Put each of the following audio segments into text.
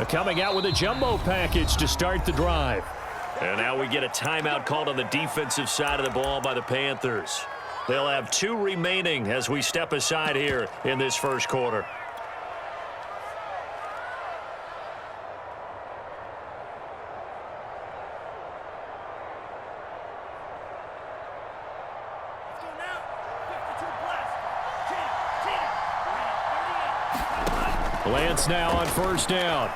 Coming out with a jumbo package to start the drive. And now we get a timeout called on the defensive side of the ball by the Panthers. They'll have 2 remaining as we step aside here in this first quarter. Lance now on first down.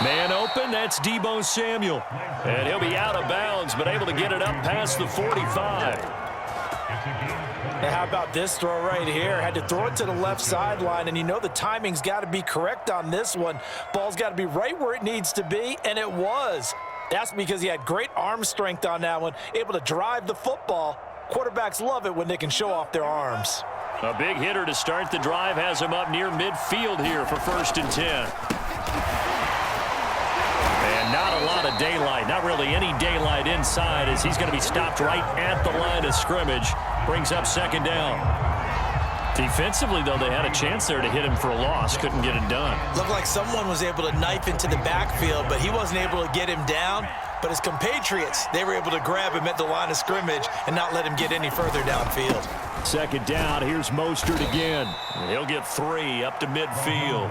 Man open, that's Deebo Samuel. And he'll be out of bounds, but able to get it up past the 45. And how about this throw right here? Had to throw it to the left sideline, and you know the timing's got to be correct on this one. Ball's got to be right where it needs to be, and it was. That's because he had great arm strength on that one, able to drive the football. Quarterbacks love it when they can show off their arms. A big hitter to start the drive has him up near midfield here for 1st and 10. And not a lot of daylight, not really any daylight inside as he's going to be stopped right at the line of scrimmage. Brings up 2nd down. Defensively, though, they had a chance there to hit him for a loss. Couldn't get it done. Looked like someone was able to knife into the backfield, but he wasn't able to get him down. But his compatriots, they were able to grab him at the line of scrimmage and not let him get any further downfield. 2nd down, here's Mostert again. And he'll get 3 up to midfield.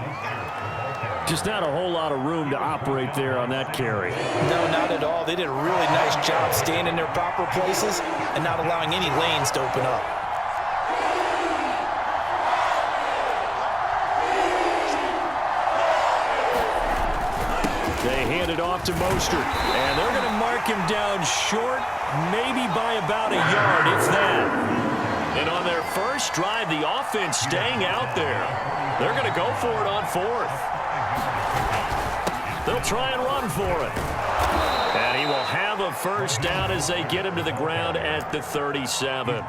Just not a whole lot of room to operate there on that carry. No, not at all. They did a really nice job staying in their proper places and not allowing any lanes to open up. They hand it off to Mostert. And they're going to mark him down short, maybe by about a yard, if that. And on their first drive, the offense staying out there. They're going to go for it on 4th. They'll try and run for it. And he will have a 1st down as they get him to the ground at the 37.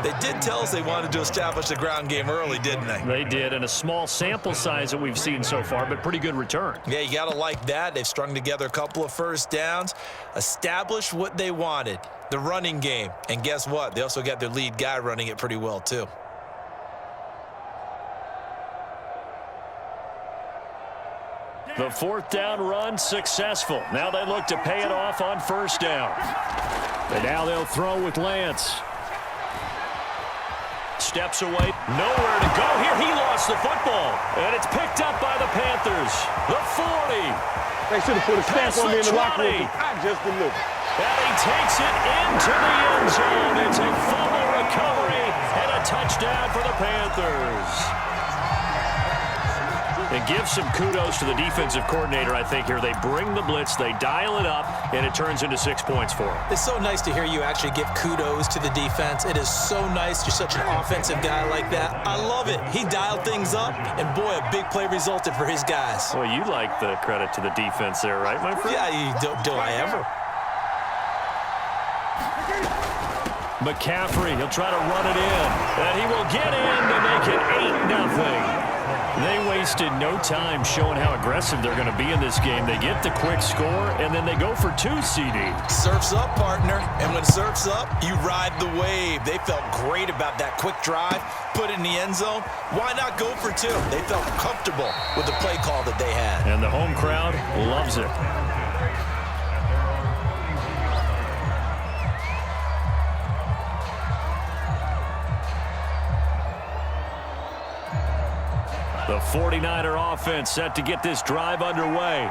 They did tell us they wanted to establish the ground game early, didn't they? They did, and a small sample size that we've seen so far, but pretty good return. Yeah, you got to like that. They've strung together a couple of 1st downs, established what they wanted, the running game. And guess what? They also got their lead guy running it pretty well, too. The 4th down run successful. Now they look to pay it off on 1st down. And now they'll throw with Lance. Steps away, nowhere to go here. He lost the football, and it's picked up by the Panthers. The 40. They should have put a stamp on me in the locker room. I just delivered. And he takes it into the end zone. It's a fumble recovery and a touchdown for the Panthers. And give some kudos to the defensive coordinator, I think, here. They bring the blitz, they dial it up, and it turns into 6 points for them. It's so nice to hear you actually give kudos to the defense. It is so nice. You're such an offensive guy like that. I love it. He dialed things up, and boy, a big play resulted for his guys. Well, you like the credit to the defense there, right, my friend? Yeah, do I ever? McCaffrey, he'll try to run it in, and he will get in to make it 8-0. They wasted no time showing how aggressive they're going to be in this game. They get the quick score, and then they go for 2, CD. Surf's up, partner. And when surf's up, you ride the wave. They felt great about that quick drive, put it in the end zone. Why not go for 2? They felt comfortable with the play call that they had. And the home crowd loves it. The 49er offense set to get this drive underway.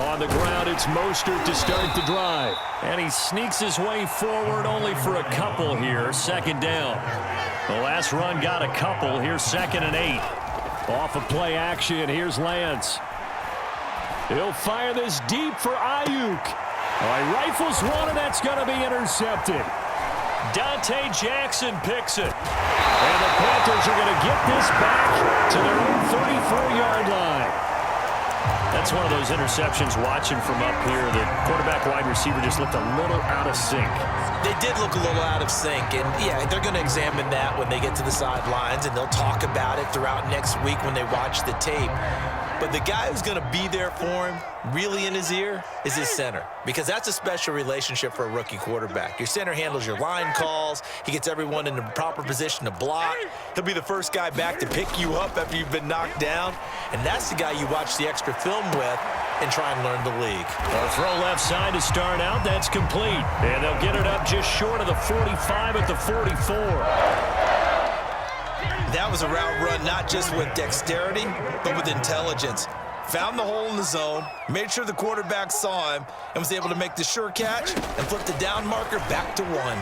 On the ground, it's Mostert to start the drive. And he sneaks his way forward only for a couple here. 2nd down. The last run got a couple. Here's 2nd and 8. Off of play action, here's Lance. He'll fire this deep for Ayuk. He rifles one, and that's going to be intercepted. Dante Jackson picks it. And the Panthers are going to get this back to their own 34-yard line. That's one of those interceptions watching from up here. The quarterback wide receiver just looked a little out of sync. They did look a little out of sync, and yeah, they're going to examine that when they get to the sidelines, and they'll talk about it throughout next week when they watch the tape. But the guy who's going to be there for him, really in his ear, is his center. Because that's a special relationship for a rookie quarterback. Your center handles your line calls. He gets everyone in the proper position to block. He'll be the first guy back to pick you up after you've been knocked down. And that's the guy you watch the extra film with and try and learn the league. A throw left side to start out. That's complete. And they'll get it up just short of the 45 at the 44. That was a route run not just with dexterity, but with intelligence. Found the hole in the zone, made sure the quarterback saw him, and was able to make the sure catch and flip the down marker back to 1.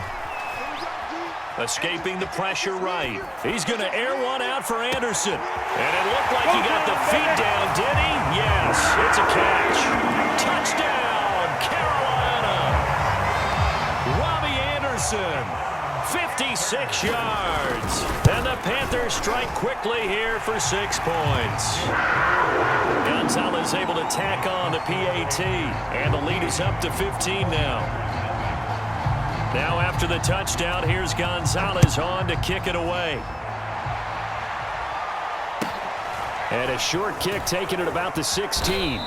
Escaping the pressure right. He's going to air one out for Anderson. And it looked like he got the feet down, did he? Yes, it's a catch. Touchdown, Carolina. Robbie Anderson. 56 yards. And the Panthers strike quickly here for 6 points. Gonzalez able to tack on the PAT. And the lead is up to 15 now. Now after the touchdown, here's Gonzalez on to kick it away. And a short kick taken at about the 16.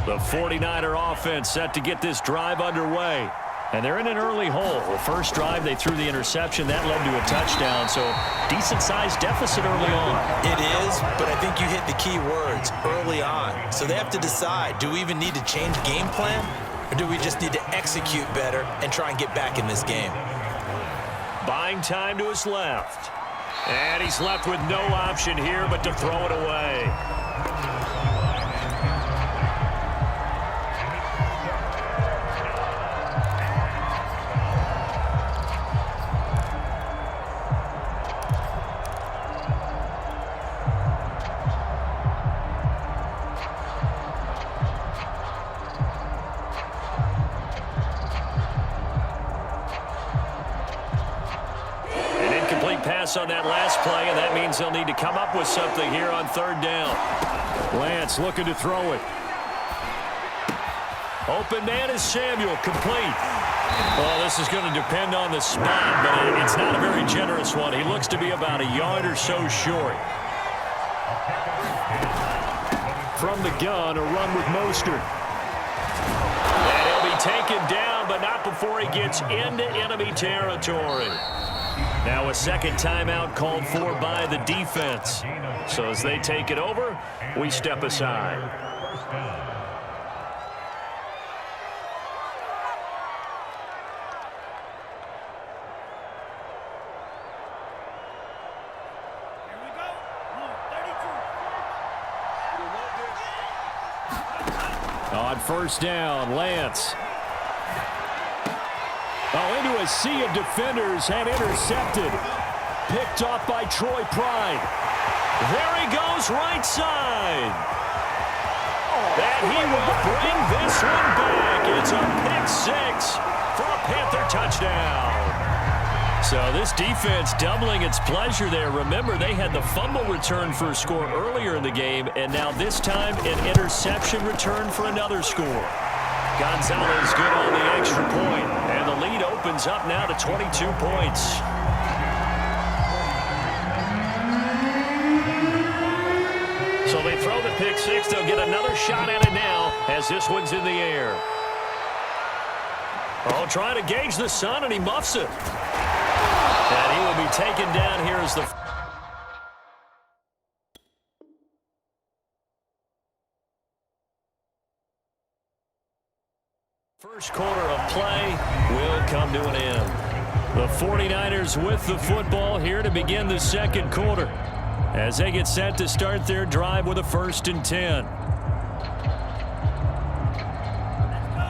The 49er offense set to get this drive underway. And they're in an early hole. The first drive, they threw the interception. That led to a touchdown, so decent-sized deficit early on. It is, but I think you hit the key words, early on. So they have to decide, do we even need to change game plan, or do we just need to execute better and try and get back in this game? Buying time to his left. And he's left with no option here but to throw it away. Pass on that last play, and that means they'll need to come up with something here on third down. Lance looking to throw it. Open man is Samuel, complete. Well, this is going to depend on the spot, but it's not a very generous one. He looks to be about a yard or so short. From the gun, a run with Mostert. And he'll be taken down, but not before he gets into enemy territory. Now a second timeout called for by the defense. So as they take it over, we step aside. On first down, Lance. Oh, into a sea of defenders and intercepted. Picked off by Troy Pride. There he goes, right side. And he will bring this one back. It's a pick six for a Panther touchdown. So this defense doubling its pleasure there. Remember, they had the fumble return for a score earlier in the game, and now this time an interception return for another score. Gonzalez good on the extra point, and the lead opens up now to 22 points. So they throw the pick six. They'll get another shot at it now as this one's in the air. Oh, trying to gauge the sun, and he muffs it. And he will be taken down here as the... First quarter of play will come to an end. The 49ers with the football here to begin the second quarter as they get set to start their drive with a 1st and 10.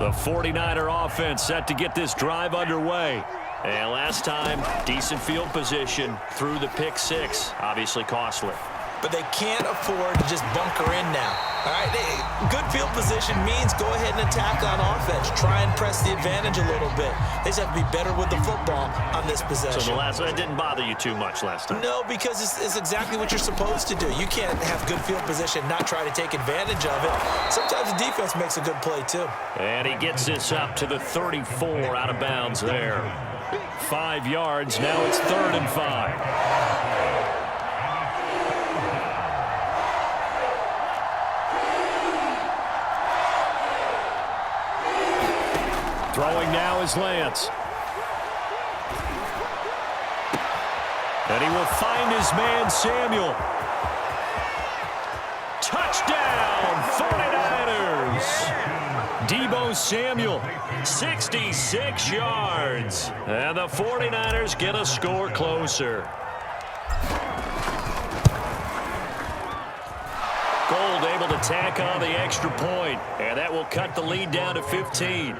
The 49er offense set to get this drive underway. And last time, decent field position through the pick six, obviously costly. but they can't afford to just bunker in now. All right, good field position means go ahead and attack on offense. Try and press the advantage a little bit. They just have to be better with the football on this possession. So that didn't bother you too much last time? No, because it's exactly what you're supposed to do. You can't have good field position, not try to take advantage of it. Sometimes the defense makes a good play, too. And he gets this up to the 34 out of bounds there. 5 yards. Now it's 3rd and 5. Throwing now is Lance. And he will find his man, Samuel. Touchdown, 49ers. Deebo Samuel, 66 yards. And the 49ers get a score closer. Gold able to tack on the extra point, and that will cut the lead down to 15.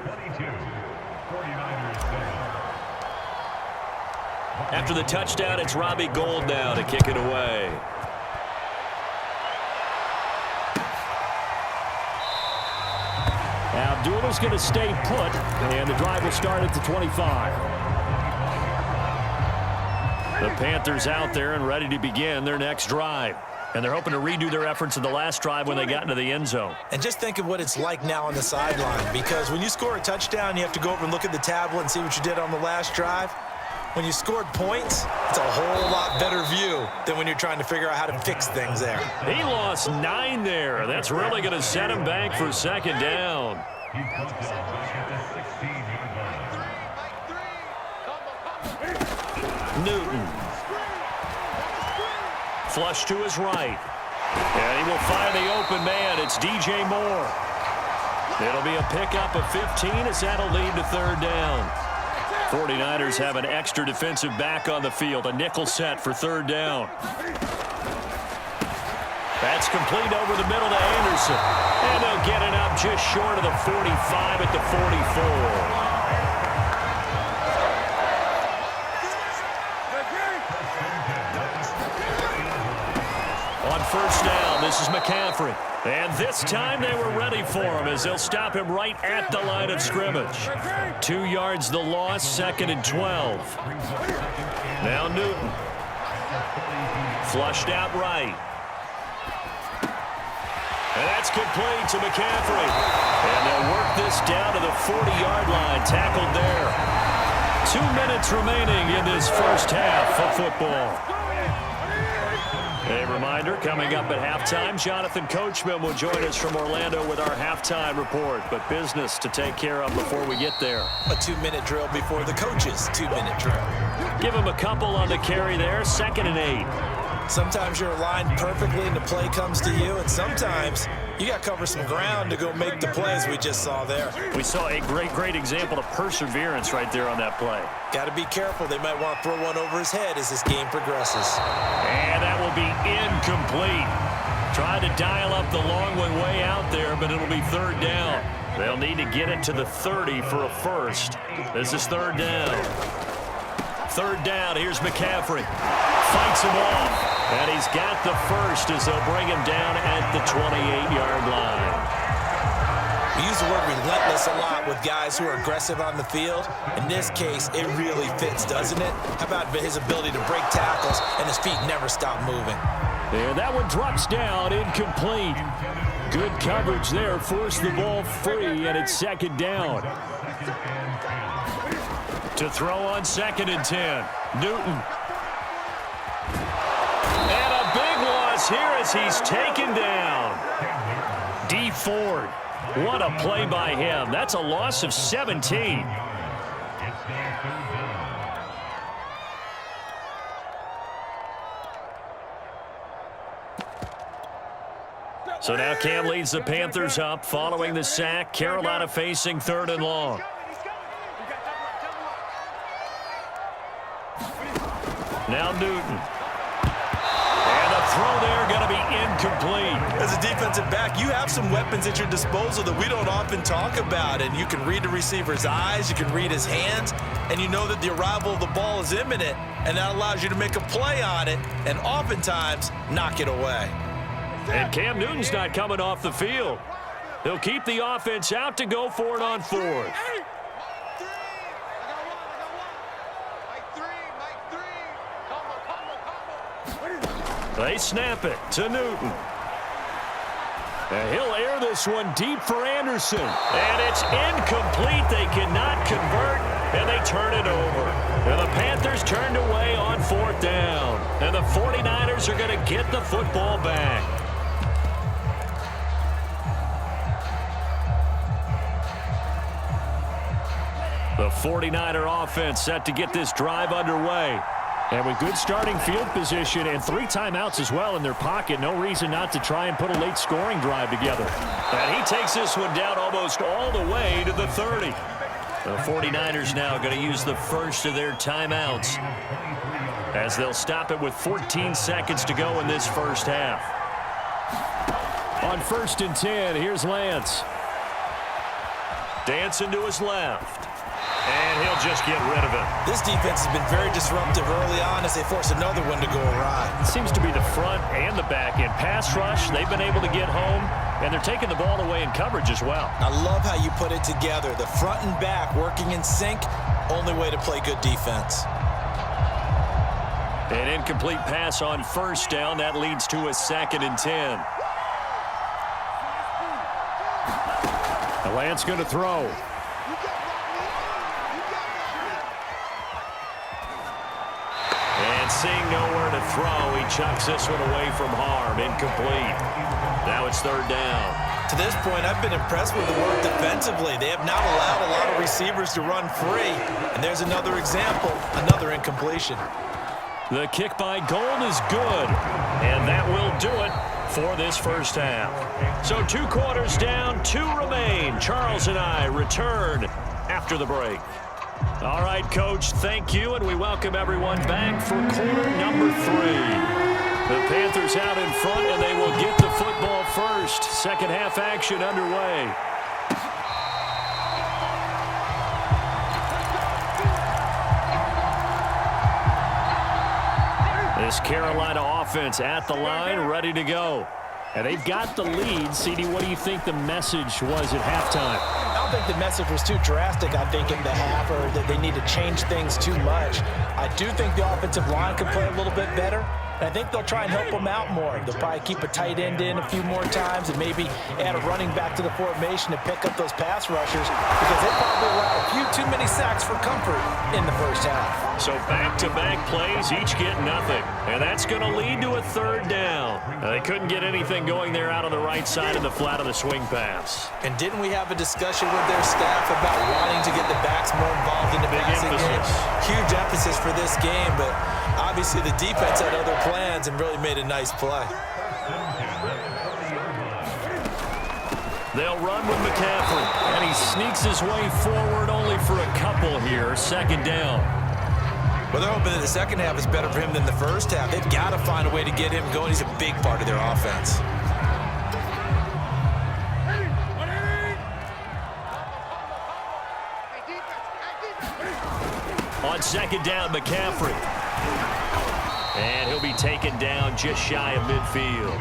After the touchdown, it's Robbie Gould now to kick it away. Now Abdulah's going to stay put, and the drive will start at the 25. The Panthers out there and ready to begin their next drive. And they're hoping to redo their efforts in the last drive when they got into the end zone. And just think of what it's like now on the sideline, because when you score a touchdown, you have to go over and look at the tablet and see what you did on the last drive. When you scored points, it's a whole lot better view than when you're trying to figure out how to fix things there. He lost 9 there. That's really going to set him back for 2nd down. Newton. Flush to his right. And he will find the open man. It's DJ Moore. It'll be a pickup of 15 as that'll lead to 3rd down. 49ers have an extra defensive back on the field. A nickel set for 3rd down. That's complete over the middle to Anderson. And they'll get it up just short of the 45 at the 44. On 1st down, this is McCaffrey. And this time they were ready for him as they'll stop him right at the line of scrimmage. 2 yards the loss, 2nd and 12. Now Newton. Flushed out right. And that's complete to McCaffrey. And they'll work this down to the 40-yard line, tackled there. 2 minutes remaining in this first half of football. A reminder, coming up at halftime, Jonathan Coachman will join us from Orlando with our halftime report. But business to take care of before we get there. A 2-minute drill before the coach's 2-minute drill. Give him a couple on the carry there, 2nd and 8. Sometimes you're aligned perfectly and the play comes to you, and sometimes you got to cover some ground to go make the plays we just saw there. We saw a great example of perseverance right there on that play. Got to be careful. They might want to throw one over his head as this game progresses. And that will be incomplete. Trying to dial up the long one way out there, but it'll be 3rd down. They'll need to get it to the 30 for a first. This is 3rd down. 3rd down, here's McCaffrey. Fights him off. And he's got the first as they'll bring him down at the 28-yard line. We use the word relentless a lot with guys who are aggressive on the field. In this case, it really fits, doesn't it? How about his ability to break tackles and his feet never stop moving? And that one drops down, incomplete. Good coverage there, forced the ball free, and it's 2nd down. To throw on 2nd and 10, Newton. And a big loss here as he's taken down. D. Ford. What a play by him. That's a loss of 17. So now Cam leads the Panthers up following the sack. Carolina facing 3rd and long. Now Newton. And the throw there going to be incomplete. As a defensive back, you have some weapons at your disposal that we don't often talk about, and you can read the receiver's eyes, you can read his hands, and you know that the arrival of the ball is imminent, and that allows you to make a play on it and oftentimes knock it away. And Cam Newton's not coming off the field. He'll keep the offense out to go for it on fourth. They snap it to Newton. And he'll air this one deep for Anderson. And it's incomplete. They cannot convert, and they turn it over. And the Panthers turned away on fourth down. And the 49ers are going to get the football back. The 49er offense set to get this drive underway. And with good starting field position and 3 timeouts as well in their pocket, no reason not to try and put a late scoring drive together. And he takes this one down almost all the way to the 30. The 49ers now going to use the first of their timeouts as they'll stop it with 14 seconds to go in this first half. On 1st and 10, here's Lance. Dancing to his left. And he'll just get rid of it. This defense has been very disruptive early on as they force another one to go awry. It seems to be the front and the back end. Pass rush, they've been able to get home, and they're taking the ball away in coverage as well. I love how you put it together. The front and back working in sync, only way to play good defense. An incomplete pass on first down. That leads to a 2nd and 10. Lance going to throw. And seeing nowhere to throw, he chucks this one away from harm. Incomplete. Now it's 3rd down. To this point, I've been impressed with the work defensively. They have not allowed a lot of receivers to run free. And there's another example, another incompletion. The kick by Gold is good. And that will do it for this first half. So 2 quarters down, 2 remain. Charles and I return after the break. All right, Coach, thank you, and we welcome everyone back for quarter number 3. The Panthers out in front, and they will get the football first. Second half action underway. This Carolina offense at the line, ready to go. And they've got the lead. CD, what do you think the message was at halftime? I don't think the message was too drastic, I think, in the half, or that they need to change things too much. I do think the offensive line could play a little bit better. And I think they'll try and help them out more. They'll probably keep a tight end in a few more times and maybe add a running back to the formation to pick up those pass rushers because they probably allowed a few too many sacks for comfort in the first half. So back-to-back plays, each get nothing. And that's going to lead to a 3rd down. They couldn't get anything going there out on the right side of the flat of the swing pass. And didn't we have a discussion with their staff about wanting to get the backs more involved in the passing game? Huge emphasis for this game, but obviously the defense had other plans and really made a nice play. They'll run with McCaffrey. And he sneaks his way forward only for a couple here. 2nd down. Well, they're hoping that the second half is better for him than the first half. They've got to find a way to get him going. He's a big part of their offense. On 2nd down, McCaffrey. And he'll be taken down just shy of midfield.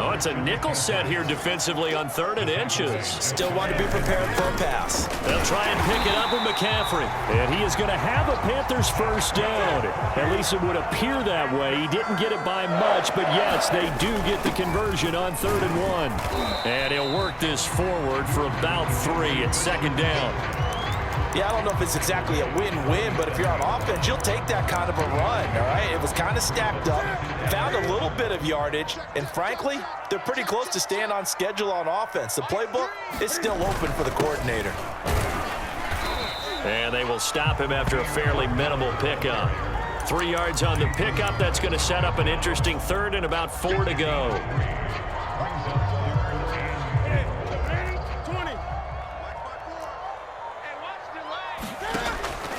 Oh, it's a nickel set here defensively on 3rd and inches. Still want to be prepared for a pass. They'll try and pick it up with McCaffrey. And he is going to have a Panthers first down. At least it would appear that way. He didn't get it by much, but yes, they do get the conversion on 3rd and 1. And he'll work this forward for about 3 at 2nd down. Yeah, I don't know if it's exactly a win-win, but if you're on offense, you'll take that kind of a run, all right? It was kind of stacked up, found a little bit of yardage, and frankly, they're pretty close to staying on schedule on offense. The playbook is still open for the coordinator. And they will stop him after a fairly minimal pickup. 3 yards on the pickup. That's going to set up an interesting 3rd and about 4 to go.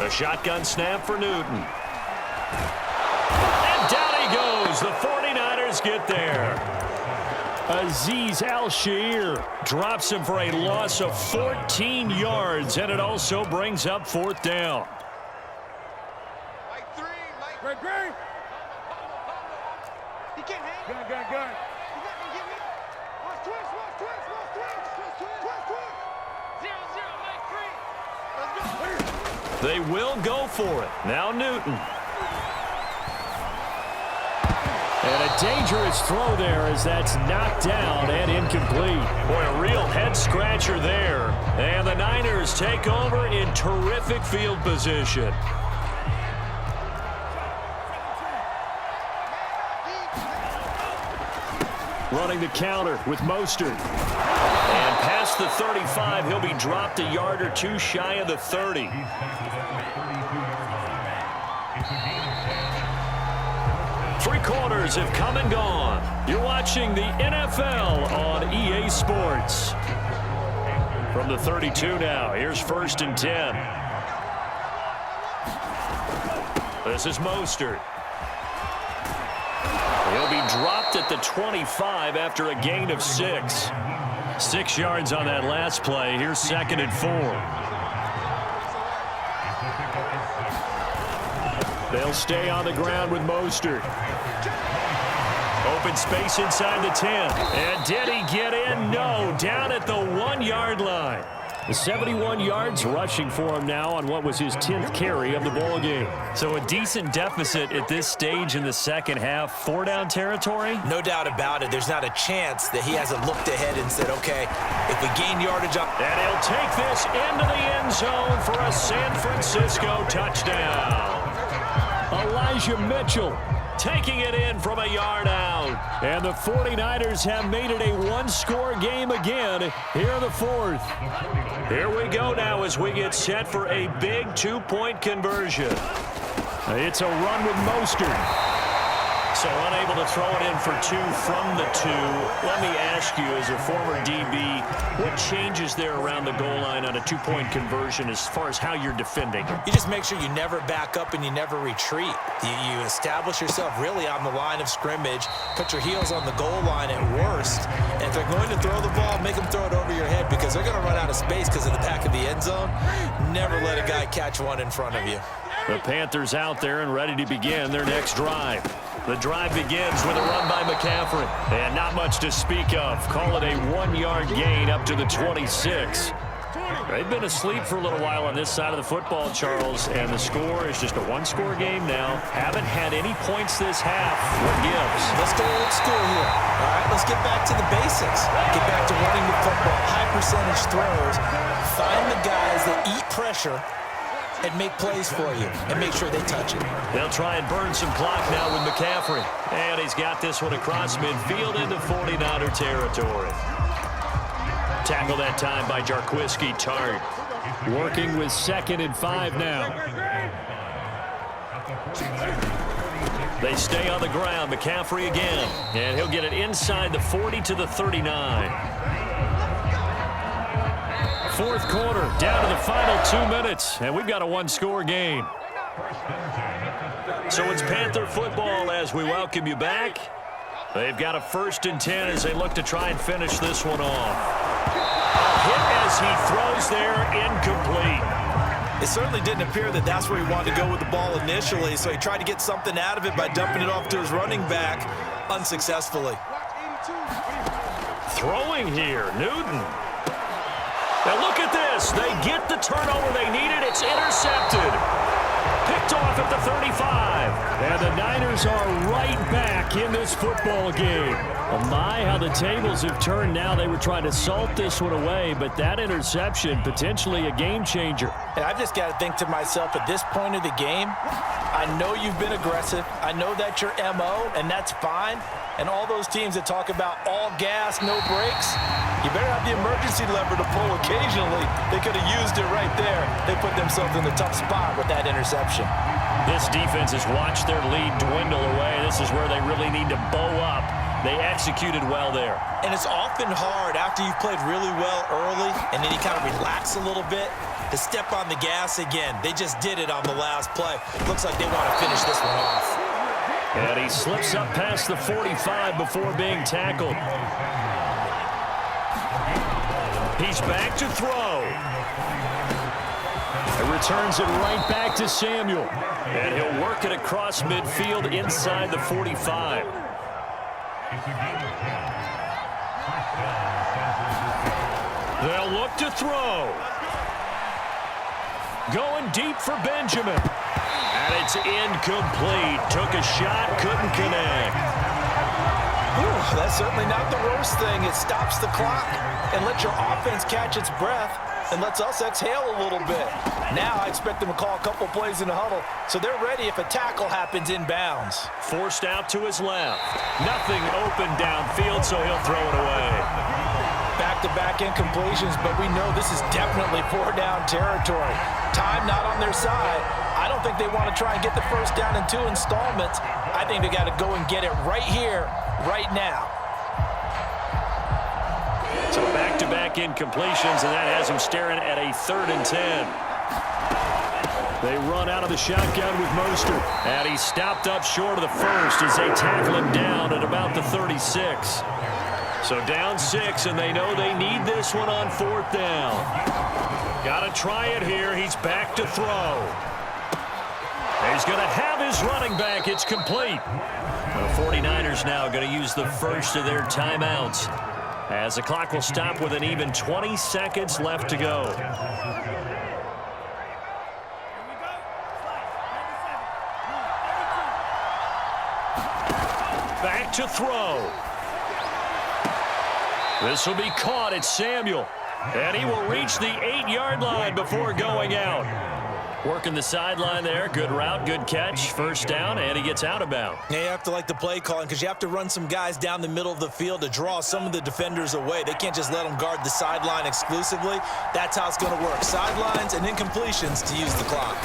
A shotgun snap for Newton. And down he goes. The 49ers Bears get there. Azeez Al-Shaair drops him for a loss of 14 yards, and it also brings up 4th down. Great. He can't hang. Gun. You got me, get me. Watch twist. 0-0, Mike 3. Let's go. They will go for it. Now Newton. And a dangerous throw there as that's knocked down and incomplete. Boy, a real head-scratcher there. And the Niners take over in terrific field position. Running the counter with Mostert. And past the 35, he'll be dropped a yard or two shy of the 30. Three quarters have come and gone. You're watching the NFL on EA Sports. From the 32 now, here's 1st and 10. This is Mostert. He'll be dropped at the 25 after a gain of 6. 6 yards on that last play. Here's 2nd and 4. They'll stay on the ground with Mostert. Open space inside the 10. And did he get in? No. Down at the 1-yard line. The 71 yards rushing for him now on what was his 10th carry of the ball game. So a decent deficit at this stage in the second half. 4-down territory? No doubt about it. There's not a chance that he hasn't looked ahead and said, okay, if we gain yardage up. And he'll take this into the end zone for a San Francisco touchdown. Elijah Mitchell taking it in from a yard out. And the 49ers have made it a one-score game again here in the 4th. Here we go now as we get set for a big 2-point conversion. It's a run with Mostert. So unable to throw it in for 2 from the 2. Let me ask you, as a former DB, what changes there around the goal line on a 2-point conversion as far as how you're defending? You just make sure you never back up and you never retreat. You establish yourself really on the line of scrimmage, put your heels on the goal line at worst, and if they're going to throw the ball, make them throw it over your head because they're going to run out of space because of the back of the end zone. Never let a guy catch one in front of you. The Panthers out there and ready to begin their next drive. The drive begins with a run by McCaffrey. And not much to speak of. Call it a 1-yard gain up to the 26. They've been asleep for a little while on this side of the football, Charles, and the score is just a 1-score game now. Haven't had any points this half. What gives? Let's go old school here. All right, let's get back to the basics. Get back to running the football, high percentage throws. Find the guys that eat pressure and make plays for you and make sure they touch it. They'll try and burn some clock now with McCaffrey. And he's got this one across midfield into 49er territory. Tackle that time by Jarquiski Tart. Working with 2nd and 5 now. They stay on the ground. McCaffrey again. And he'll get it inside the 40 to the 39. 4th quarter, down to the final 2 minutes, and we've got a 1-score game. So it's Panther football as we welcome you back. They've got a 1st and 10 as they look to try and finish this one off. A hit as he throws there, incomplete. It certainly didn't appear that that's where he wanted to go with the ball initially, so he tried to get something out of it by dumping it off to his running back unsuccessfully. Throwing here, Newton. Now look at this. They get the turnover they needed. It's intercepted. Picked off at the 35. And the Niners are right back in this football game. Oh my, how the tables have turned now. They were trying to salt this one away, but that interception, potentially a game changer. And I've just got to think to myself, at this point of the game, I know you've been aggressive. I know that's your MO, and that's fine. And all those teams that talk about all gas, no brakes, you better have the emergency lever to pull occasionally. They could have used it right there. They put themselves in a tough spot with that interception. This defense has watched their lead dwindle away. This is where they really need to bow up. They executed well there. And it's often hard after you've played really well early and then you kind of relax a little bit to step on the gas again. They just did it on the last play. Looks like they want to finish this one off. And he slips up past the 45 before being tackled. He's back to throw. And returns it right back to Samuel. And he'll work it across midfield inside the 45. They'll look to throw. Going deep for Benjamin. And it's incomplete. Took a shot, couldn't connect. Ooh, that's certainly not the worst thing. It stops the clock and lets your offense catch its breath and lets us exhale a little bit. Now I expect them to call a couple plays in the huddle so they're ready if a tackle happens inbounds. Forced out to his left. Nothing open downfield, so he'll throw it away. Back-to-back incompletions, but we know this is definitely four-down territory. Time not on their side. I don't think they want to try and get the first down in 2 installments. I think they got to go and get it right here, right now. So back-to-back incompletions, and that has him staring at a 3rd and 10. They run out of the shotgun with Mostert. And he's stopped up short of the first as they tackle him down at about the 36. So down 6, and they know they need this one on 4th down. Got to try it here. He's back to throw. He's going to have his running back. It's complete. The 49ers now going to use the first of their timeouts, as the clock will stop with an even 20 seconds left to go. Back to throw. This will be caught. It's Samuel. And he will reach the 8-yard line before going out. Working the sideline there. Good route, good catch. First down, and he gets out of bounds. Yeah, you have to like the play calling because you have to run some guys down the middle of the field to draw some of the defenders away. They can't just let them guard the sideline exclusively. That's how it's going to work. Sidelines and incompletions to use the clock.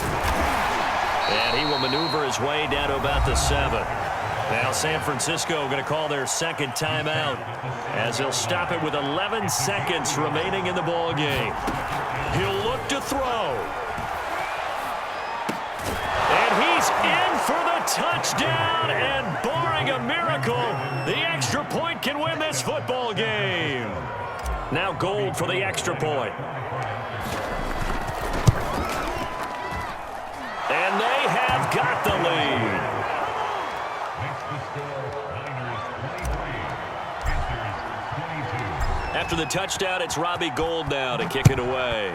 And he will maneuver his way down to about the 7. Now San Francisco going to call their second timeout, as he'll stop it with 11 seconds remaining in the ball game. He'll look to throw. And he's in for the touchdown, and barring a miracle, the extra point can win this football game. Now Gold for the extra point. And they have got the lead. After the touchdown, it's Robbie Gould now to kick it away.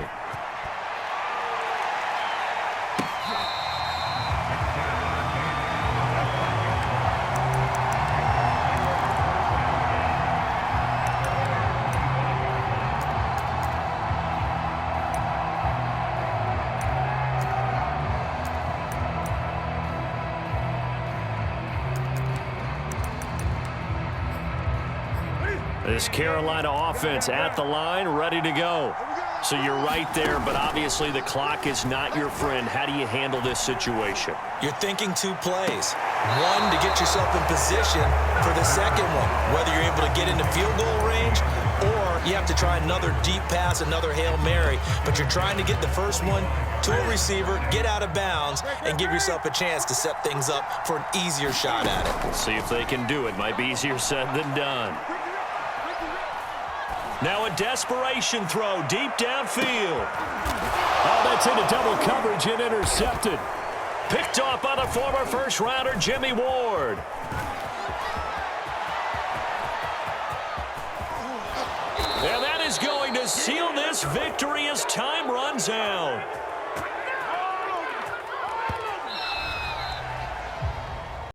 This Carolina offense at the line, ready to go. So you're right there, but obviously the clock is not your friend. How do you handle this situation? You're thinking 2 plays. One, to get yourself in position for the second one, whether you're able to get into field goal range or you have to try another deep pass, another Hail Mary. But you're trying to get the first one to a receiver, get out of bounds, and give yourself a chance to set things up for an easier shot at it. We'll see if they can do it. Might be easier said than done. Now a desperation throw deep downfield. Oh, that's into double coverage and intercepted. Picked off by the former first-rounder Jimmy Ward. And that is going to seal this victory as time runs out.